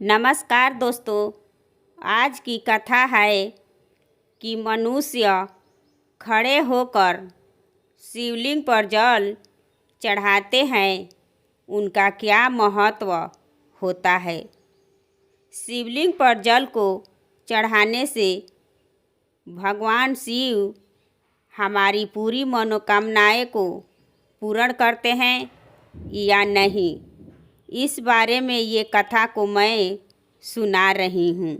नमस्कार दोस्तों। आज की कथा है कि मनुष्य खड़े होकर शिवलिंग पर जल चढ़ाते हैं, उनका क्या महत्व होता है। शिवलिंग पर जल को चढ़ाने से भगवान शिव हमारी पूरी मनोकामनाएं को पूर्ण करते हैं या नहीं, इस बारे में ये कथा को मैं सुना रही हूँ।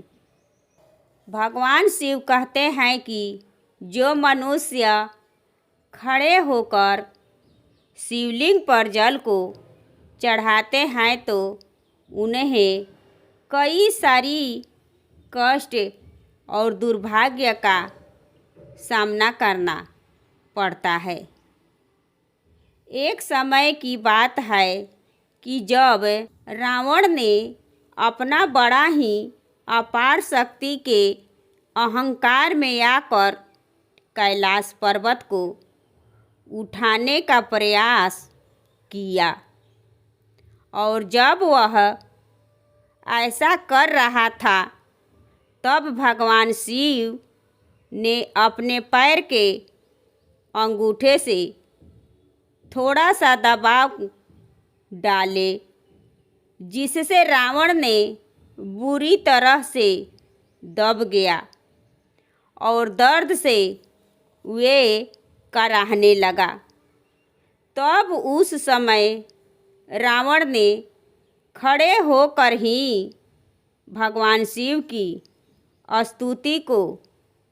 भगवान शिव कहते हैं कि जो मनुष्य खड़े होकर शिवलिंग पर जल को चढ़ाते हैं तो उन्हें कई सारी कष्ट और दुर्भाग्य का सामना करना पड़ता है। एक समय की बात है कि जब रावण ने अपना बड़ा ही अपार शक्ति के अहंकार में आकर कैलाश पर्वत को उठाने का प्रयास किया, और जब वह ऐसा कर रहा था तब भगवान शिव ने अपने पैर के अंगूठे से थोड़ा सा दबाव डाले, जिससे रावण ने बुरी तरह से दब गया और दर्द से वे कराहने लगा। तब उस समय रावण ने खड़े होकर ही भगवान शिव की स्तुति को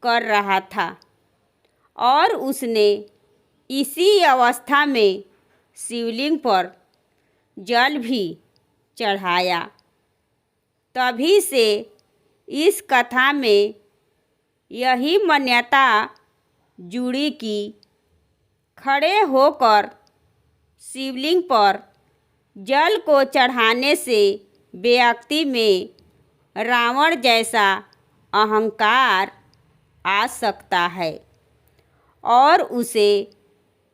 कर रहा था और उसने इसी अवस्था में शिवलिंग पर जल भी चढ़ाया। तभी से इस कथा में यही मान्यता जुड़ी कि खड़े होकर शिवलिंग पर जल को चढ़ाने से व्यक्ति में रावण जैसा अहंकार आ सकता है और उसे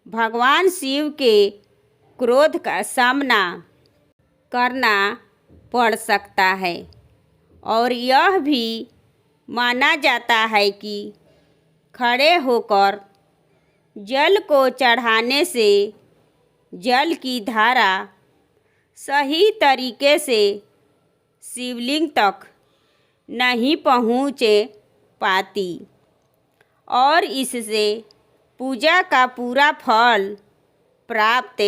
भगवान शिव के क्रोध का सामना करना पड़ सकता है। और यह भी माना जाता है कि खड़े होकर जल को चढ़ाने से जल की धारा सही तरीके से शिवलिंग तक नहीं पहुँच पाती और इससे पूजा का पूरा फल प्राप्त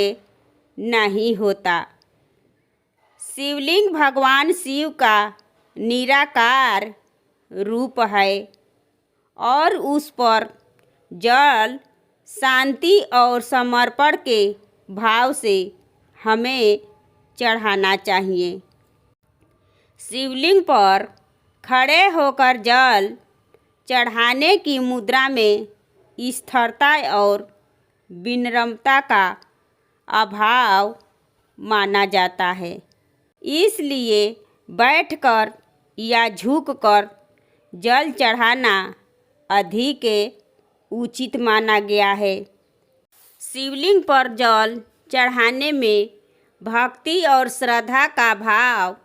नहीं होता। शिवलिंग भगवान शिव का निराकार रूप है और उस पर जल शांति और समर्पण के भाव से हमें चढ़ाना चाहिए। शिवलिंग पर खड़े होकर जल चढ़ाने की मुद्रा में स्थिरता और विनम्रता का अभाव माना जाता है, इसलिए बैठकर या झुककर जल चढ़ाना अधिक उचित माना गया है। शिवलिंग पर जल चढ़ाने में भक्ति और श्रद्धा का भाव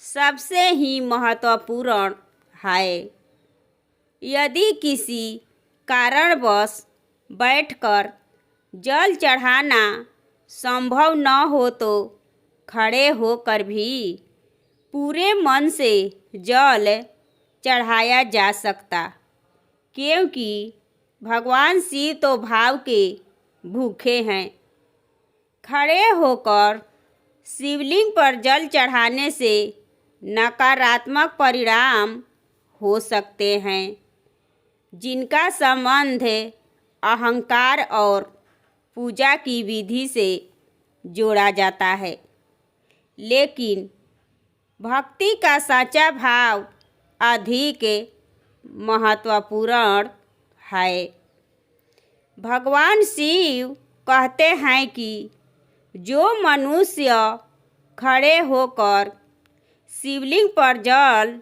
सबसे ही महत्वपूर्ण है। यदि किसी कारणवश बैठकर जल चढ़ाना संभव न हो तो खड़े होकर भी पूरे मन से जल चढ़ाया जा सकता, क्योंकि भगवान शिव तो भाव के भूखे हैं। खड़े होकर शिवलिंग पर जल चढ़ाने से नकारात्मक परिणाम हो सकते हैं, जिनका संबंध अहंकार और पूजा की विधि से जोड़ा जाता है। लेकिन भक्ति का सच्चा भाव अधिक महत्वपूर्ण है। भगवान शिव कहते हैं कि जो मनुष्य खड़े होकर शिवलिंग पर जल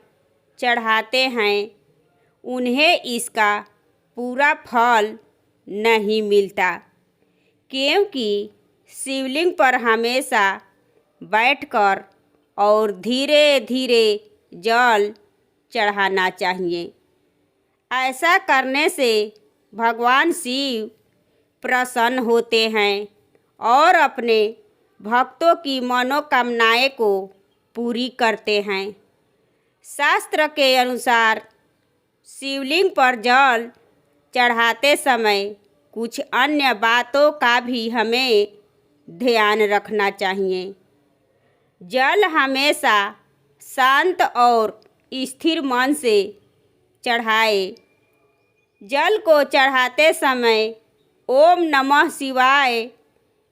चढ़ाते हैं उन्हें इसका पूरा फल नहीं मिलता, क्योंकि शिवलिंग पर हमेशा बैठकर और धीरे धीरे जल चढ़ाना चाहिए। ऐसा करने से भगवान शिव प्रसन्न होते हैं और अपने भक्तों की मनोकामनाएं को पूरी करते हैं। शास्त्र के अनुसार शिवलिंग पर जल चढ़ाते समय कुछ अन्य बातों का भी हमें ध्यान रखना चाहिए। जल हमेशा शांत और स्थिर मन से चढ़ाए। जल को चढ़ाते समय ओम नमः शिवाय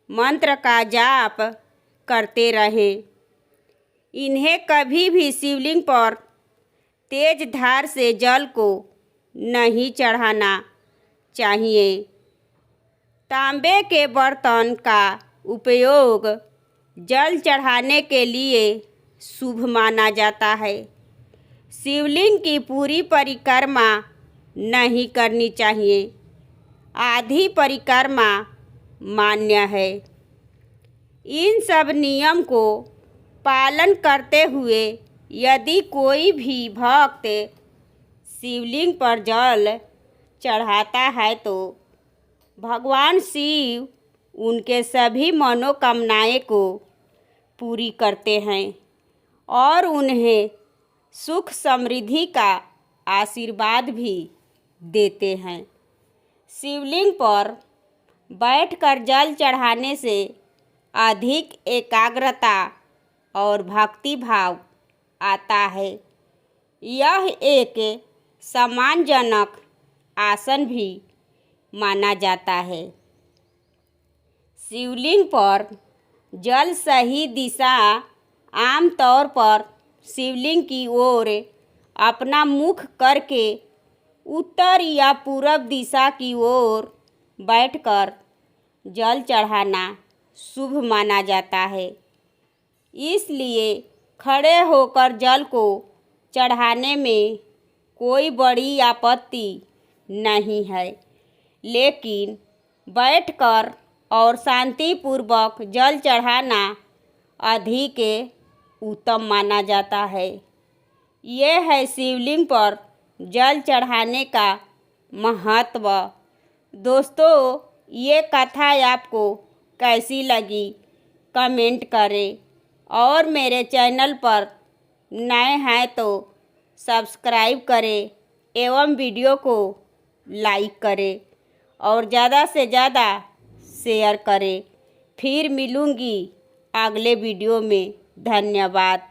मंत्र का जाप करते रहें। इन्हें कभी भी शिवलिंग पर तेज धार से जल को नहीं चढ़ाना चाहिए। तांबे के बर्तन का उपयोग जल चढ़ाने के लिए शुभ माना जाता है। शिवलिंग की पूरी परिक्रमा नहीं करनी चाहिए, आधी परिक्रमा मान्य है। इन सब नियम को पालन करते हुए यदि कोई भी भक्त शिवलिंग पर जल चढ़ाता है तो भगवान शिव उनके सभी मनोकामनाएं को पूरी करते हैं और उन्हें सुख समृद्धि का आशीर्वाद भी देते हैं। शिवलिंग पर बैठकर जल चढ़ाने से अधिक एकाग्रता और भक्ति भाव आता है। यह एक सम्मानजनक आसन भी माना जाता है। शिवलिंग पर जल सही दिशा आमतौर पर शिवलिंग की ओर अपना मुख करके उत्तर या पूरब दिशा की ओर बैठकर जल चढ़ाना शुभ माना जाता है। इसलिए खड़े होकर जल को चढ़ाने में कोई बड़ी आपत्ति नहीं है, लेकिन बैठकर और शांतिपूर्वक जल चढ़ाना अधिक उत्तम माना जाता है। ये है शिवलिंग पर जल चढ़ाने का महत्व। दोस्तों, ये कथा आपको कैसी लगी कमेंट करें और मेरे चैनल पर नए हैं तो सब्सक्राइब करें एवं वीडियो को लाइक करें और ज़्यादा से ज़्यादा शेयर करें। फिर मिलूँगी अगले वीडियो में। धन्यवाद।